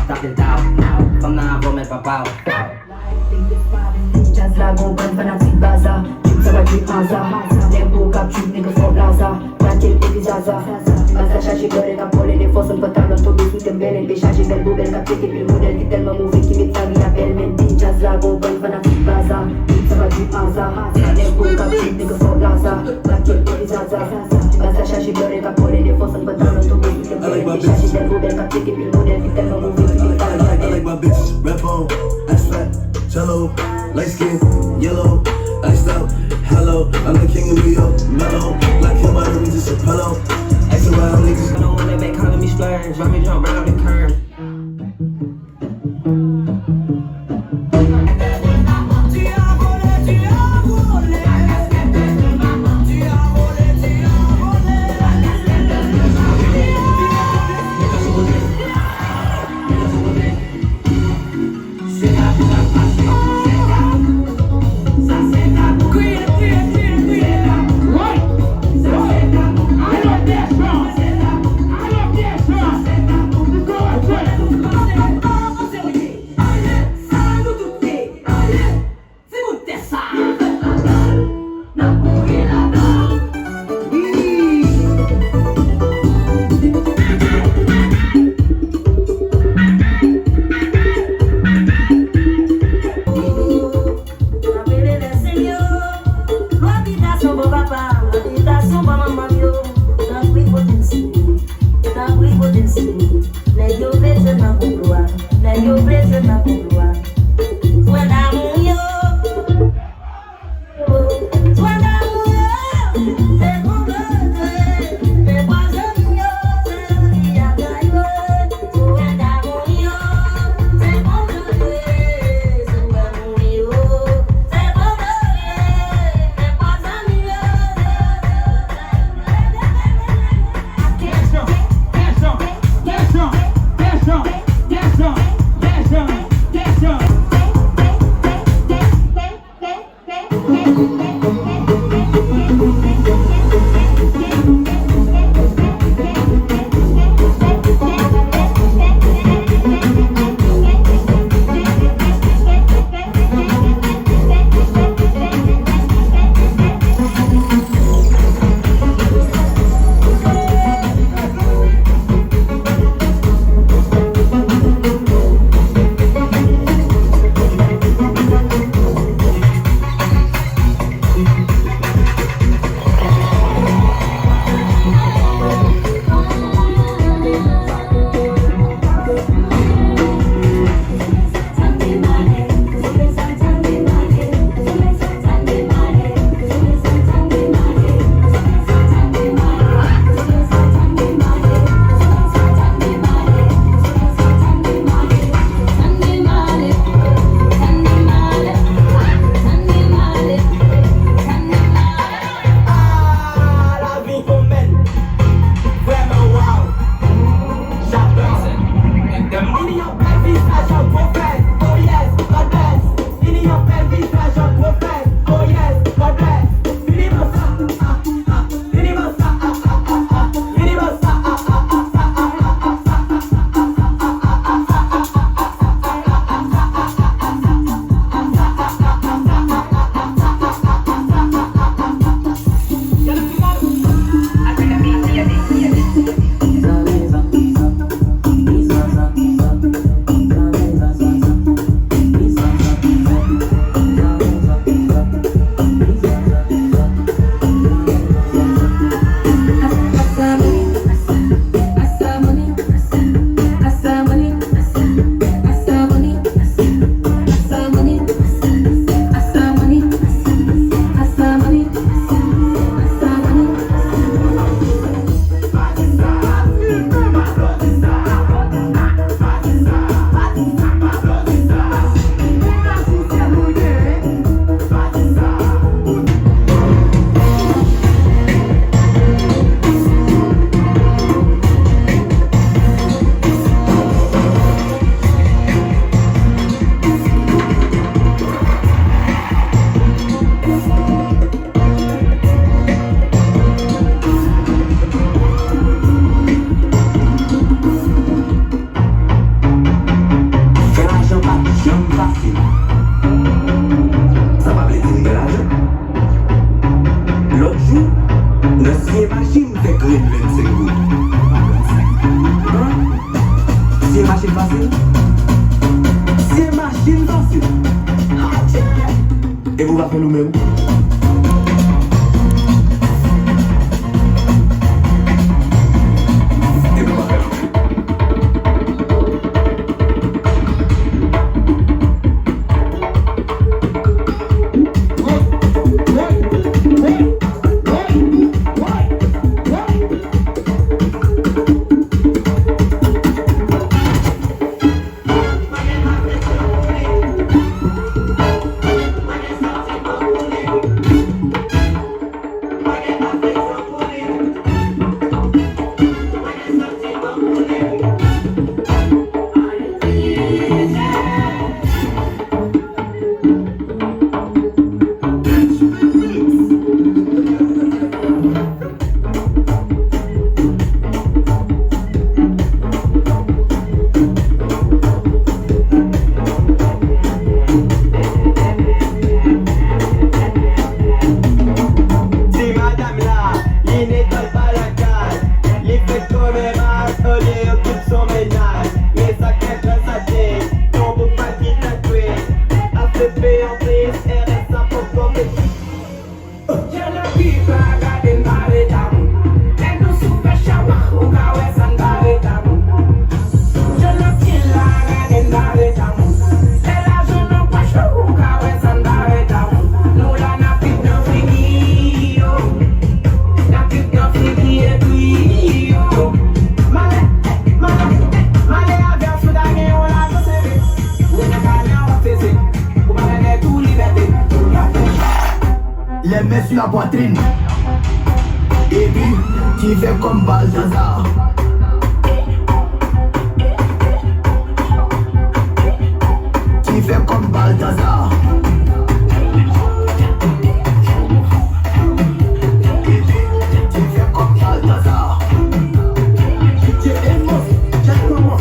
Tapin tao, som na vou me papau. Just like open fanatic baza Drip sa drip maza Tempo cap trip nigga for plaza Tranquil e vizaza Asta așa și glore ca polele Fost în pătală tot dus suntem bele Deja și bel bubel ca tete pil model Titel mă move chi mi țaghi la bel Mentin just like open fanatic baza Drip sa drip maza Tempo cap trip nigga for plaza Tranquil e vizaza Asta așa și glore ca polele Fost în pătală tot dus suntem bele Deja și bel bubel ca tete pil model Titel mă move chi mi țaghi la bel I like my bitches, red bone, ass fat, cello, light skin, yellow, iced out, hello. I'm the king of New York, mellow, like him, I don't need just a pillow. Ice around niggas. I don't want that back calling me splurge. Run me jump right off the curb. machine facile. C'est machine facile. Et vous va faire nous-mêmes. Les mains sur la poitrine. Et puis, tu fais comme Balthazar. Tu fais comme Balthazar. Tu fais comme Balthazar. Tu es mort, check-moi.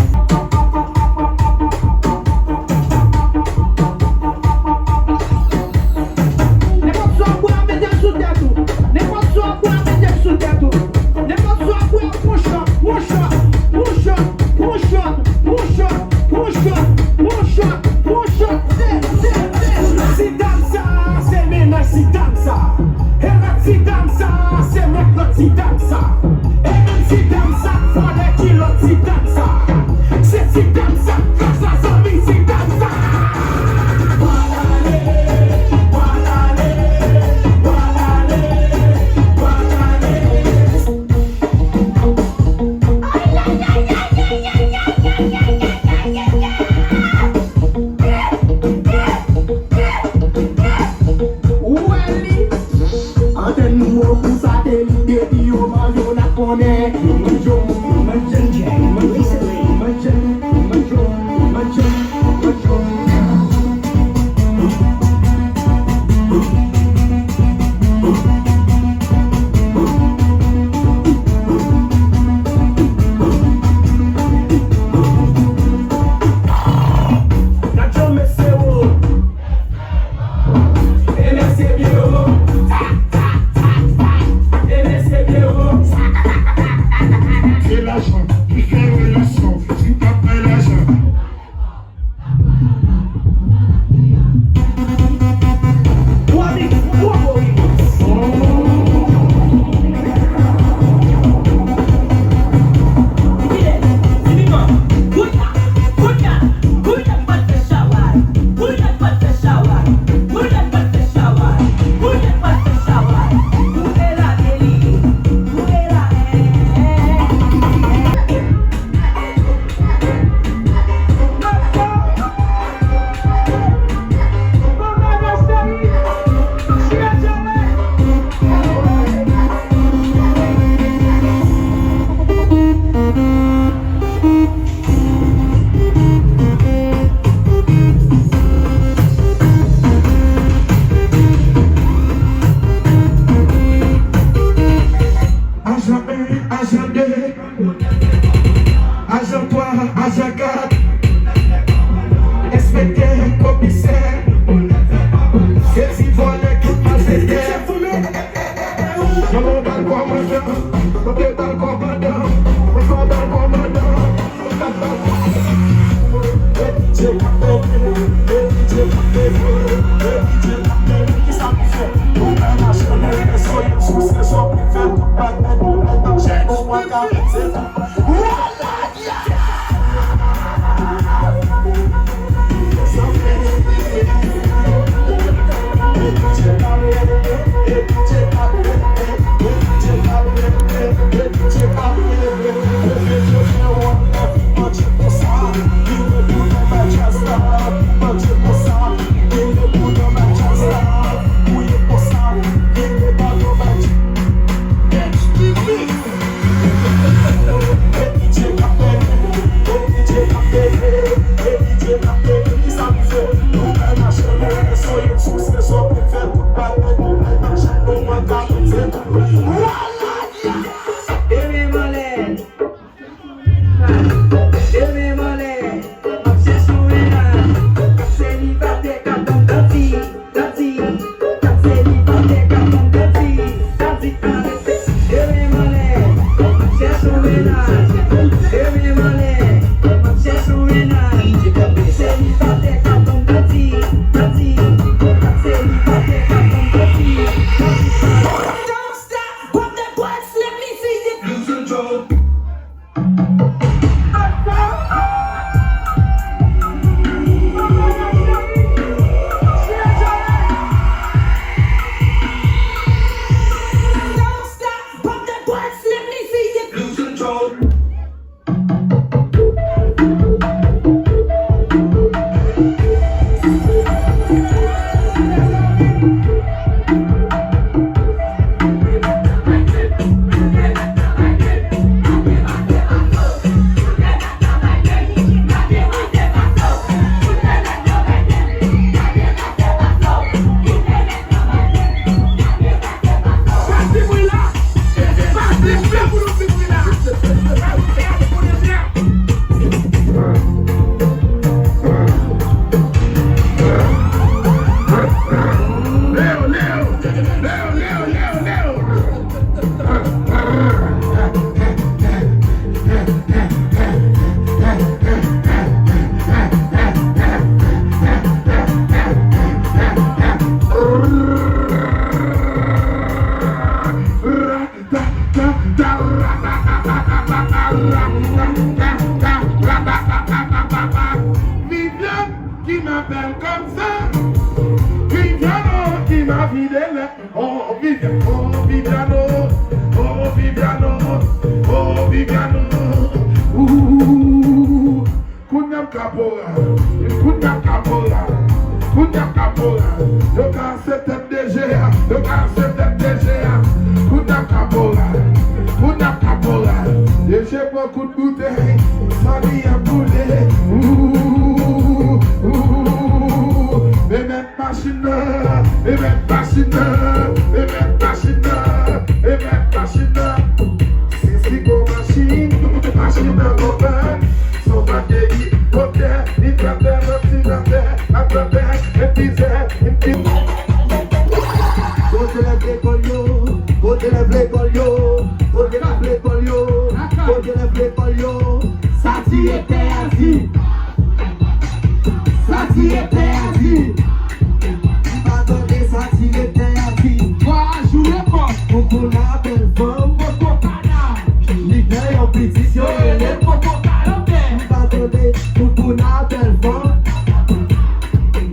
belle comme ça. Viviano qui m'a vidé là. Oh Viviano, oh Viviano, oh Viviano, oh Viviano. Kunyam Kapora, Kunyam Kapora, Kunyam Kapora. Yo ka setem DGA, yo ka setem DGA. Kunyam Kapora, Kunyam Kapora. Ye j'ai beaucoup de bouteilles, ça vient à couler. Me met machine, me met machine, me met machine, me met machine. Si go machine, machine go back. So back the hotel, it got there, after that, it is there, it is. Go to the play call yo, go to the play call yo, go to the play call yo, go to the play call yo. Sati était assis, Sati était assis. Attendez, Sati était assis. Toi, jouez pas. Beaucoup n'a belle femme, l'hiver en pétition, attendez, beaucoup n'a belle femme,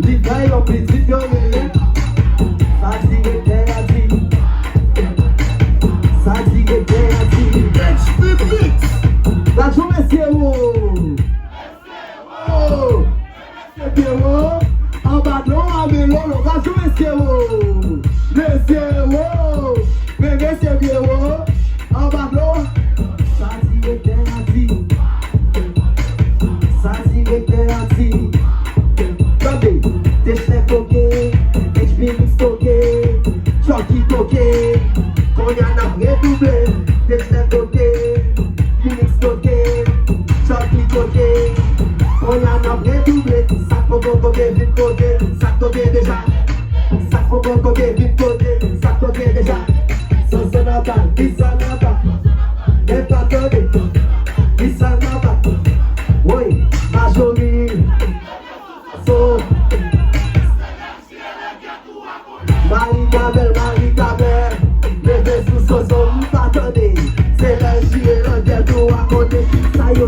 l'hiver en pétition. Sati était assis, Sati était assis. La journée c'est où? C'est bien où? En bas de l'eau, à Mélo, la journée c'est où? C'est où? Bébé c'est bien où? En bas de l'eau. Sati était assis, Sati était assis. Regardez, des chefs toqués, HP mix toqué, Chucky toqué. Quand y'en a redoublé, des chefs toqués, mix toqué, Chucky toqué. Quand y'en a redoublé, ça faut toquer, vite toqué, ça toqué déjà. Ça faut toquer, vite toqué, ça toqué déjà. Sans sonata, bisonata. Et pas donné, il s'en va. Oui, ma jolie. So, Marie-Gabelle, Marie-Gabelle. Bébé sous son son, pas donné. C'est la chie, le gâteau à côté. Ça y est.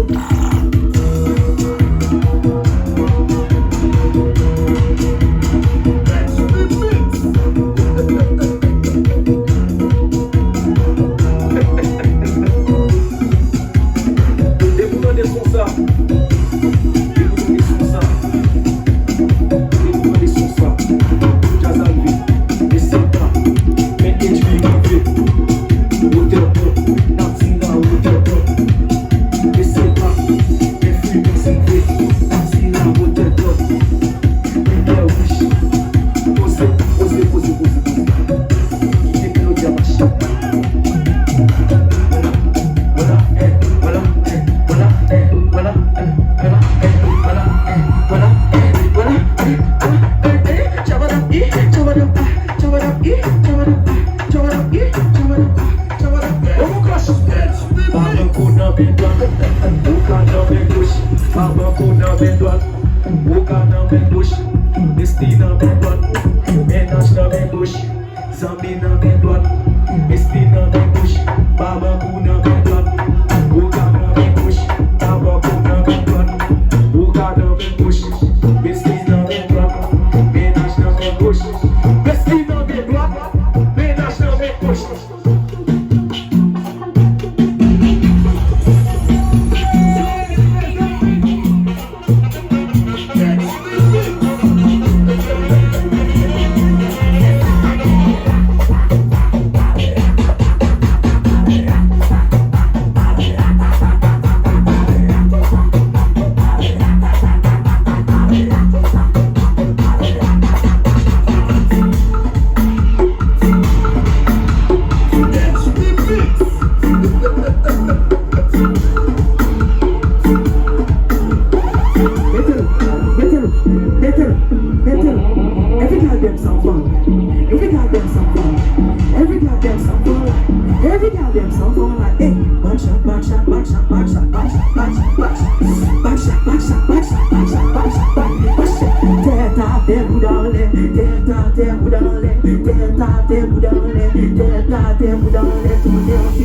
Tempo dans les,